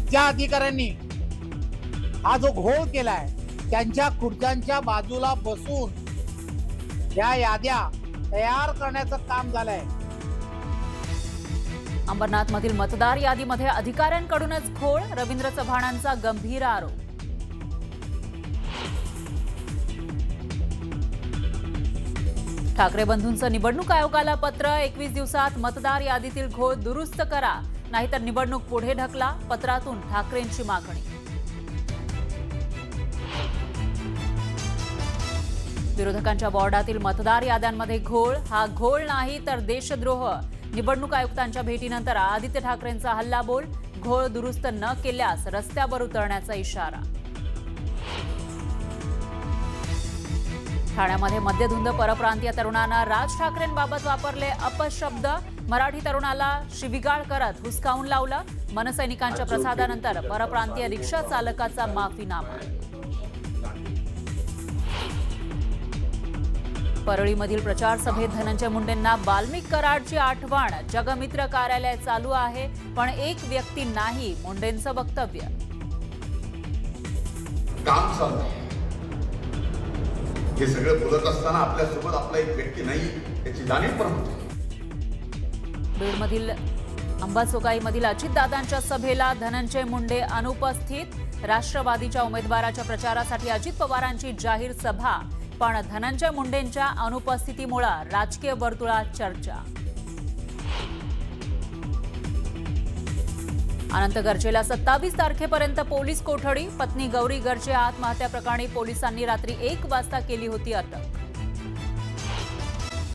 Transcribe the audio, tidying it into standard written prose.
ज्या अधिकाऱ्यांनी हा जो घोळ केलाय त्यांच्या खुर्च्यांच्या बाजूला बसून या याद्या तयार करण्याचं काम झालंय। अंबरनाथ मधील मतदार यादीमध्ये अधिकाऱ्यांकडूनच घोळ, रवींद्र चव्हाणांचा गंभीर आरोप। ठाकरे बंधूंचं निवडणूक आयोगाला पत्र, 21 दिवसात मतदार यादीतील घोळ दुरुस्त करा, नाहीतर निवडणूक पुढे ढकला, पत्रातून ठाकरेंची मागणी। विरोधकांच्या वॉर्डातील मतदार याद्यांमध्ये घोळ, हा घोळ नाही तर देशद्रोह, निवडणूक आयुक्तांच्या भेटीनंतर आदित्य ठाकरेंचा हल्लाबोल, घोळ दुरुस्त न केल्यास रस्त्यावर उतरण्याचा इशारा। ठाण्यामध्ये मद्यधुंद परप्रांतीय तरुणांना राज ठाकरेंबाबत वापरले अपशब्द, मराठी तरुणाला शिवीगाळ करत हुसकावून लावलं, मनसैनिकांच्या प्रसादानंतर परप्रांतीय रिक्षा चालकाचा माफीनामा। परळीमधील प्रचार सभेत धनंजय मुंडेंना वाल्मिक कराडची आठवण, जगमित्र कार्यालय चालू आहे पण एक व्यक्ती नाही, मुंडेंचं वक्तव्य। काम चालू हे सगळं बोलत असताना आपल्यासोबत आपला एक व्यक्ती नाही याची जाणीव पण होते। बीडमधील अंबाजोगाईमधील अजितदादांच्या सभेला धनंजय मुंडे अनुपस्थित, राष्ट्रवादीच्या उमेदवाराच्या प्रचारासाठी अजित पवारांची जाहीर सभा, पण धनंजय मुंडेंच्या अनुपस्थितीमुळे राजकीय वर्तुळात चर्चा। अनंत गर्जेला 27 तारखेपर्यंत पोलीस कोठडी, पत्नी गौरी गर्जे आत्महत्या प्रकरणी पोलिसांनी रात्री 1 वाजता केली होती अटक।